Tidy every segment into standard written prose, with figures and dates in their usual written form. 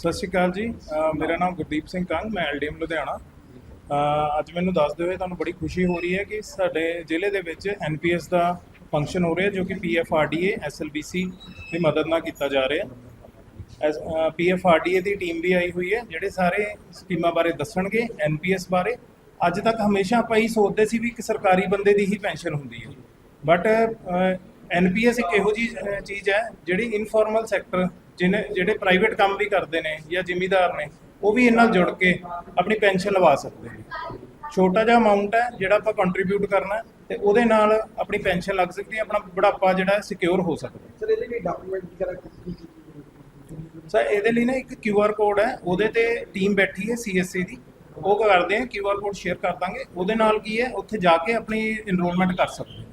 ਸਤਿ ਸ਼੍ਰੀ ਅਕਾਲ ਜੀ। ਮੇਰਾ ਨਾਮ ਗੁਰਦੀਪ ਸਿੰਘ ਕੰਗ, ਮੈਂ ਐਲਡੀਐਮ ਲੁਧਿਆਣਾ। ਅੱਜ ਮੈਨੂੰ ਦੱਸਦੇ ਹੋਏ ਤੁਹਾਨੂੰ ਬੜੀ ਖੁਸ਼ੀ ਹੋ ਰਹੀ ਹੈ ਕਿ ਸਾਡੇ ਜ਼ਿਲ੍ਹੇ ਦੇ ਵਿੱਚ ਐਨਪੀਐਸ ਦਾ ਫੰਕਸ਼ਨ ਹੋ ਰਿਹਾ, ਜੋ ਕਿ ਪੀਐਫਆਰਡੀਏ ਐਸਐਲਬੀਸੀ ਦੀ ਮਦਦ ਨਾਲ ਕੀਤਾ ਜਾ ਰਿਹਾ। ਪੀਐਫਆਰਡੀਏ ਦੀ ਟੀਮ ਵੀ ਆਈ ਹੋਈ ਹੈ, ਜਿਹੜੇ ਸਾਰੇ ਸਕੀਮਾਂ ਬਾਰੇ ਦੱਸਣਗੇ। ਐਨਪੀਐਸ ਬਾਰੇ ਅੱਜ ਤੱਕ ਹਮੇਸ਼ਾ ਆਪਾਂ ਹੀ ਸੋਚਦੇ ਸੀ ਵੀ ਇੱਕ ਸਰਕਾਰੀ ਬੰਦੇ ਦੀ ਹੀ ਪੈਨਸ਼ਨ ਹੁੰਦੀ ਹੈ, ਬਟ ਐਨਪੀਐਸ ਇੱਕ ਇਹੋ ਜਿਹੀ ਚੀਜ਼ ਹੈ ਜਿਹੜੀ ਇਨਫੋਰਮਲ ਸੈਕਟਰ ਜਿਹੜੇ ਪ੍ਰਾਈਵੇਟ ਕੰਮ ਵੀ ਕਰਦੇ ਨੇ ਜਾਂ ਜ਼ਿਮੀਂਦਾਰ ਨੇ, ਉਹ ਵੀ ਇਹਨਾਂ ਨਾਲ ਜੁੜ ਕੇ ਆਪਣੀ ਪੈਨਸ਼ਨ ਲਵਾ ਸਕਦੇ ਨੇ। ਛੋਟਾ ਜਿਹਾ ਅਮਾਊਂਟ ਹੈ ਜਿਹੜਾ ਆਪਾਂ ਕੰਟਰੀਬਿਊਟ ਕਰਨਾ, ਤੇ ਉਹਦੇ ਨਾਲ ਆਪਣੀ ਪੈਨਸ਼ਨ ਲੱਗ ਸਕਦੀ ਹੈ, ਆਪਣਾ ਬੁਢਾਪਾ ਜਿਹੜਾ ਸਿਕਿਉਰ ਹੋ ਸਕਦਾ। ਸਰ ਇਹਦੇ ਲਈ ਡਾਕੂਮੈਂਟ ਵਗੈਰਾ ਕੀ ਸਰ ਇਹਦੇ ਲਈ ਨਾ ਇੱਕ QR ਕੋਡ ਹੈ, ਉਹਦੇ ਤੇ ਟੀਮ ਬੈਠੀ ਹੈ CSC ਦੀ, ਉਹ ਕਰਦੇ ਆ। QR ਕੋਡ ਸ਼ੇਅਰ ਕਰ ਦਾਂਗੇ, ਉਹਦੇ ਨਾਲ ਕੀ ਹੈ ਉੱਥੇ ਜਾ ਕੇ ਆਪਣੀ ਇਨਰੋਲਮੈਂਟ ਕਰ ਸਕਦੇ।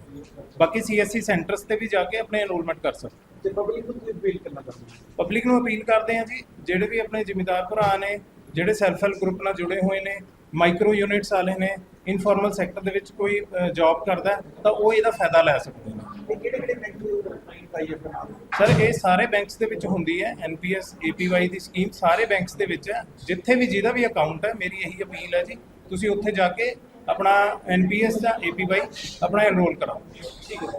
ਬਾਕੀ CSC ਸੈਂਟਰਸ ਤੇ ਵੀ ਜਾ ਕੇ ਆਪਣੇ ਇਨਰੋਲਮੈਂਟ ਕਰ ਸਕਦੇ। ਤੇ ਪਬਲਿਕ ਨੂੰ ਕੀ ਅਪੀਲ ਕਰਨਾ ਚਾਹੁੰਦੇ ਹੋ? ਪਬਲਿਕ ਨੂੰ ਅਪੀਲ ਕਰਦੇ ਆ ਜੀ, ਜਿਹੜੇ ਵੀ ਆਪਣੇ ਜ਼ਿਮੀਂਦਾਰ ਭਰਾ ਨੇ, ਜਿਹੜੇ ਸੈਲਫ ਹੈਲਪ ਗਰੁੱਪ ਨਾਲ ਜੁੜੇ ਹੋਏ ਨੇ, ਮਾਈਕਰੋ ਯੂਨਿਟਸ ਵਾਲੇ ਨੇ, ਇਨਫੋਰਮਲ ਸੈਕਟਰ ਦੇ ਵਿੱਚ ਕੋਈ ਜੌਬ ਕਰਦਾ ਤਾਂ ਉਹ ਇਹਦਾ ਫਾਇਦਾ ਲੈ ਸਕਦੇ ਨੇ। ਇਹ ਕਿਹੜੇ ਬੈਂਕ ਨੂੰ ਕਲਾਇੰਟ ਆਈ ਹੈ ਨਾਲ? ਸਰ ਇਹ ਸਾਰੇ ਬੈਂਕਸ ਦੇ ਵਿੱਚ ਹੁੰਦੀ ਹੈ। NPS APY ਦੀ ਸਕੀਮ ਸਾਰੇ ਬੈਂਕਸ ਦੇ ਵਿੱਚ ਹੈ। ਜਿੱਥੇ ਵੀ ਜਿਹਦਾ ਵੀ ਅਕਾਊਂਟ ਹੈ, ਮੇਰੀ ਇਹੀ ਅਪੀਲ ਹੈ ਜੀ, ਤੁਸੀਂ ਉੱਥੇ ਜਾ ਕੇ अपना NPS या APY अपना एनरोल कराओ। ठीक है,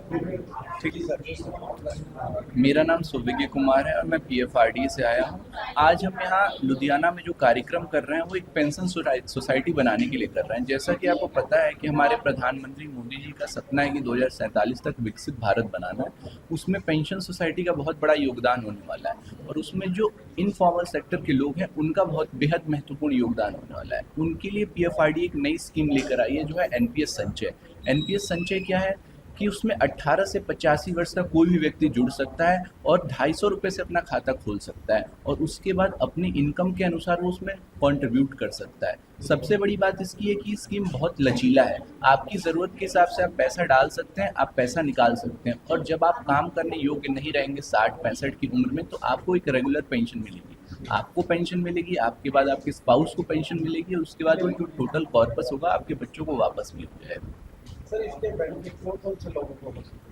ठीक है सर। मेरा नाम सुविज्ञ कुमार है और मैं PFRDA से आया हूँ। आज हम यहाँ लुधियाना में जो कार्यक्रम कर रहे हैं वो एक पेंशन सोसाइटी बनाने के लिए कर रहे हैं। जैसा कि आपको पता है कि हमारे प्रधानमंत्री मोदी जी का सपना है कि 2047 तक विकसित भारत बनाना है। उसमें पेंशन सोसाइटी का बहुत बड़ा योगदान होने वाला है, और उसमें जो इनफॉर्मल सेक्टर के लोग हैं उनका बहुत बेहद महत्वपूर्ण योगदान होने वाला है। उनके लिए PFRDA एक नई स्कीम लेकर आई है, जो है NPS संचय। NPS संचय क्या है कि उसमें 18 से 85 वर्ष का कोई भी व्यक्ति जुड़ सकता है और 250 रुपये से अपना खाता खोल सकता है, और उसके बाद अपनी इनकम के अनुसार वो उसमें कंट्रीब्यूट कर सकता है। सबसे बड़ी बात इसकी है कि स्कीम बहुत लचीला है। आपकी ज़रूरत के हिसाब से आप पैसा डाल सकते हैं, आप पैसा निकाल सकते हैं, और जब आप काम करने योग्य नहीं रहेंगे 60-65 की उम्र में, तो आपको एक रेगुलर पेंशन मिलेगी। आपको पेंशन मिलेगी, आपके बाद आपके स्पाउस को पेंशन मिलेगी, और उसके बाद वो जो टोटल कॉर्पस होगा आपके बच्चों को वापस भी हो जाएगा। सर इसके बेनिफिट कौन से लोगों को हो सकते हैं?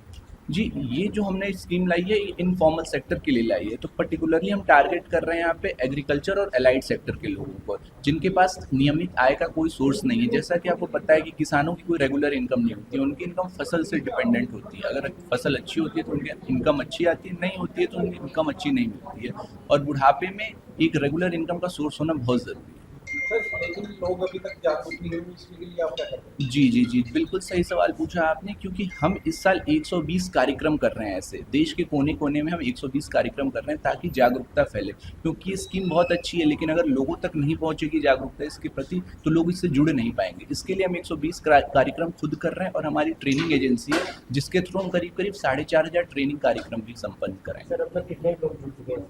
जी, ये जो हमने स्कीम लाई है ये इनफॉर्मल सेक्टर के लिए लाई है। तो पर्टिकुलरली हम टारगेट कर रहे हैं यहाँ पे एग्रीकल्चर और एलाइड सेक्टर के लोगों को, जिनके पास नियमित आय का कोई सोर्स नहीं है। जैसा कि आपको पता है कि किसानों की कोई रेगुलर इनकम नहीं होती है, उनकी इनकम फसल से डिपेंडेंट होती है। अगर फसल अच्छी होती है तो उनकी इनकम अच्छी आती है, नहीं होती है तो उनकी इनकम अच्छी नहीं मिलती है, और बुढ़ापे में एक रेगुलर इनकम का सोर्स होना बहुत ज़रूरी है। सर लेकिन लोग अभी तक जागरूक नहीं हुए, इसके लिए आप क्या करते हैं? जी, बिल्कुल सही सवाल पूछा आपने, क्योंकि हम इस साल 120 कार्यक्रम कर रहे हैं। ऐसे देश के कोने कोने में हम 120 कार्यक्रम कर रहे हैं ताकि जागरूकता फैले, क्योंकि ये स्कीम बहुत अच्छी है, लेकिन अगर लोगों तक नहीं पहुंचेगी जागरूकता इसके प्रति तो लोग इससे जुड़ नहीं पाएंगे। इसके लिए हम 120 कार्यक्रम खुद कर रहे हैं, और हमारी ट्रेनिंग एजेंसी है जिसके थ्रू हम करीब 4,500 ट्रेनिंग कार्यक्रम भी संपन्न कराएंगे। सर अब तक कितने लोग जुड़ चुके हैं?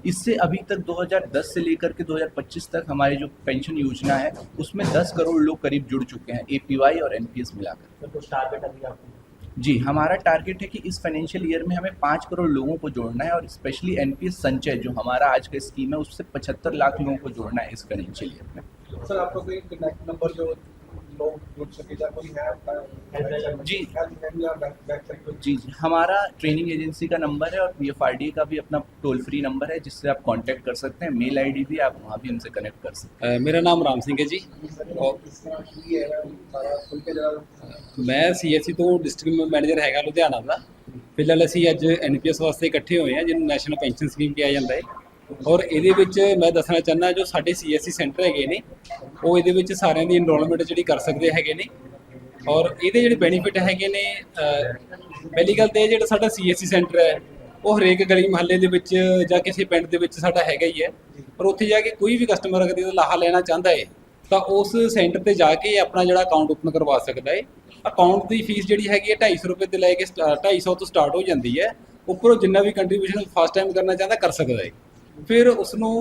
इससे अभी तक 2010 से लेकर के 2025 तक हमारी जो पेंशन योजना है उसमें 10 करोड़ लोग करीब जुड़ चुके हैं, APY और NPS मिलाकर। सर कुछ टारगेट अभी आपको? जी, हमारा टारगेट है कि इस फाइनेंशियल ईयर में हमें 5 करोड़ लोगों को जोड़ना है, और स्पेशली NPS संचय जो हमारा आज का स्कीम है उससे 75 लाख लोगों को जोड़ना है इस फाइनेंशियल ईयर में। सर आपका कोई कनेक्ट नंबर जो लोग जुड़ सके, या कोई है आपका? जी। वेबसाइट जी, हमारा ट्रेनिंग एजेंसी का नंबर है, और PFRDA का भी अपना टोल फ्री नंबर है जिससे आप कांटेक्ट कर सकते हैं। मेल ID भी, आप वहाँ भी हमसे कनेक्ट कर सकते हैं। मेरा नाम राम सिंह है जी, मैं CSC तो डिस्ट्रिक्ट मैनेजर हैगा लुधियाना का। फिलहाल ਅਸੀਂ ਅੱਜ NPS ਵਾਸਤੇ ਇਕੱਠੇ ਹੋਏ ਹਾਂ, ਜਿਹਨੂੰ ਨੈਸ਼ਨਲ ਪੈਨਸ਼ਨ ਸਕੀਮ ਕਿਹਾ ਜਾਂਦਾ ਹੈ। ਔਰ ਇਹਦੇ ਵਿੱਚ ਮੈਂ ਦੱਸਣਾ ਚਾਹੁੰਦਾ ਜੋ ਸਾਡੇ CSC ਸੈਂਟਰ ਹੈਗੇ ਨੇ, ਉਹ ਇਹਦੇ ਵਿੱਚ ਸਾਰਿਆਂ ਦੀ ਇਨਰੋਲਮੈਂਟ ਜਿਹੜੀ ਕਰ ਸਕਦੇ ਹੈਗੇ ਨੇ। ਔਰ ਇਹਦੇ ਜਿਹੜੇ ਬੈਨੀਫਿਟ ਹੈਗੇ ਨੇ, ਪਹਿਲੀ ਗੱਲ ਤੇ ਜਿਹੜਾ ਸਾਡਾ CSC ਸੈਂਟਰ ਹੈ ਉਹ ਹਰੇਕ ਗਲੀ ਮੁਹੱਲੇ ਦੇ ਵਿੱਚ ਜਾਂ ਕਿਸੇ ਪਿੰਡ ਦੇ ਵਿੱਚ ਸਾਡਾ ਹੈਗਾ ਹੀ ਹੈ। ਪਰ ਉੱਥੇ ਜਾ ਕੇ ਕੋਈ ਵੀ ਕਸਟਮਰ ਅਗਰ ਇਹਦਾ ਲਾਹਾ ਲੈਣਾ ਚਾਹੁੰਦਾ ਹੈ ਤਾਂ ਉਸ ਸੈਂਟਰ ਤੇ ਜਾ ਕੇ ਆਪਣਾ ਜਿਹੜਾ ਅਕਾਊਂਟ ਓਪਨ ਕਰਵਾ ਸਕਦਾ ਹੈ। ਅਕਾਊਂਟ ਦੀ ਫੀਸ ਜਿਹੜੀ ਹੈਗੀ ਹੈ 250 ਰੁਪਏ ਤੋਂ ਲੈ ਕੇ 250 ਤੋਂ ਸਟਾਰਟ ਹੋ ਜਾਂਦੀ ਹੈ। ਉੱਪਰੋਂ ਜਿੰਨਾ ਵੀ ਕੰਟਰੀਬਿਊਸ਼ਨ ਫਸਟ ਟਾਈਮ ਕਰਨਾ ਚਾਹੁੰਦਾ ਕਰ ਸਕਦਾ ਹੈ। ਫਿਰ ਉਸਨੂੰ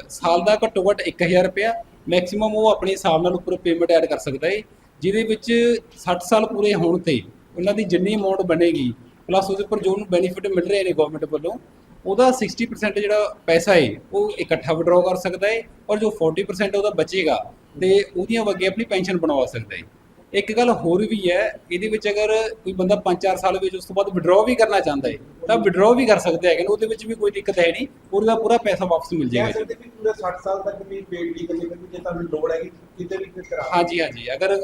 ਸਾਲ ਦਾ ਘੱਟੋ ਘੱਟ 1000 ਰੁਪਇਆ ਮੈਕਸਿਮਮ ਉਹ ਆਪਣੇ ਹਿਸਾਬ ਨਾਲ ਉੱਪਰ ਪੇਮੈਂਟ ਐਡ ਕਰ ਸਕਦਾ ਹੈ, ਜਿਹਦੇ ਵਿੱਚ 60 ਸਾਲ ਪੂਰੇ ਹੋਣ 'ਤੇ ਉਹਨਾਂ ਦੀ ਜਿੰਨੀ ਅਮਾਊਂਟ ਬਣੇਗੀ ਪਲੱਸ ਉਹਦੇ ਉੱਪਰ ਜੋ ਉਹਨੂੰ ਬੈਨੀਫਿਟ ਮਿਲ ਰਹੇ ਨੇ ਗਵਰਨਮੈਂਟ ਵੱਲੋਂ, ਉਹਦਾ 60% ਜਿਹੜਾ ਪੈਸਾ ਹੈ ਉਹ ਇਕੱਠਾ ਵਿਡਰਾਅ ਕਰ ਸਕਦਾ ਹੈ, ਔਰ ਜੋ 40% ਉਹਦਾ ਬਚੇਗਾ ਤੇ ਉਹਦੀਆਂ ਅੱਗੇ ਆਪਣੀ ਪੈਨਸ਼ਨ ਬਣਵਾ ਸਕਦਾ ਹੈ। ਇੱਕ ਗੱਲ ਹੋਰ ਵੀ ਹੈ, ਇਹਦੇ ਵਿੱਚ ਅਗਰ ਕੋਈ ਬੰਦਾ 5-4 ਸਾਲ ਵਿੱਚ ਉਸ ਤੋਂ ਬਾਅਦ ਵਿਡਰਾਅ ਵੀ ਕਰਨਾ ਚਾਹੁੰਦਾ ਹੈ ਤਾਂ ਵਿਡਰਾਅ ਵੀ ਕਰ ਸਕਦੇ ਹੈਗੇ ਨੇ, ਉਹਦੇ ਵਿੱਚ ਵੀ ਕੋਈ ਦਿੱਕਤ ਹੈ ਨਹੀਂ, ਉਹਦਾ ਪੂਰਾ ਪੈਸਾ ਵਾਪਸ ਮਿਲ ਕਹਿ ਜਾਏਗਾ ਜੀ। ਸਕਦੇ ਵੀ ਪੂਰੇ 60 ਸਾਲ ਤੱਕ ਵੀ ਪੇਡ ਲੀਗਲ ਲਿਮਿਟ ਜੇ ਤੁਹਾਨੂੰ ਲੋੜ ਹੈਗੀ ਕਿਤੇ ਵੀ ਕਰਾ ਹਾਂਜੀ ਹਾਂਜੀ, ਅਗਰ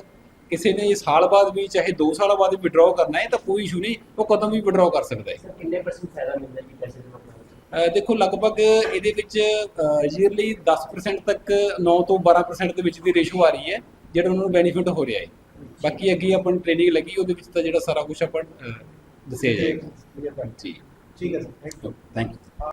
ਕਿਸੇ ਨੇ ਸਾਲ ਬਾਅਦ ਵੀ ਚਾਹੇ 2 ਸਾਲ ਬਾਅਦ ਵੀ ਵਿਡਰਾਅ ਕਰਨਾ ਹੈ ਤਾਂ ਕੋਈ ਇਸ਼ੂ ਨਹੀਂ, ਉਹ ਕਦੋਂ ਵੀ ਵਿਡਰਾਅ ਕਰ ਸਕਦਾ ਹੈ। ਸਰ ਕਿੰਨੇ % ਫਾਇਦਾ ਮਿਲਦਾ ਜੀ ਪੈਸੇ ਜਮ੍ਹਾਂ ਕਰਾਉਣ ਦਾ? ਦੇਖੋ ਲਗਭਗ ਇਹਦੇ ਵਿੱਚ ਈਅਰਲੀ 10% ਤੱਕ 9 ਤੋਂ 12% ਦੇ ਵਿੱਚ ਦੀ ਰੇਸ਼ੋ ਆ ਰਹੀ ਹੈ ਜਿਹੜਾ ਉਹਨਾਂ ਨੂੰ ਬੈਨੀਫਿਟ ਹੋ ਰਿਹਾ ਹੈ। ਬਾਕੀ ਅੱਗੇ ਆਪਾਂ ਨੂੰ ਟ੍ਰੇਨਿੰਗ ਲੱਗੀ, ਉਹਦੇ ਵਿੱਚ ਤਾਂ ਜਿਹੜਾ ਸਾਰਾ ਕੁਝ ਆਪਾਂ ਦੱਸਿਆ ਜਾਏਗਾ ਠੀਕ ਜੀ। ਹੈ sir, thank you. Thank you.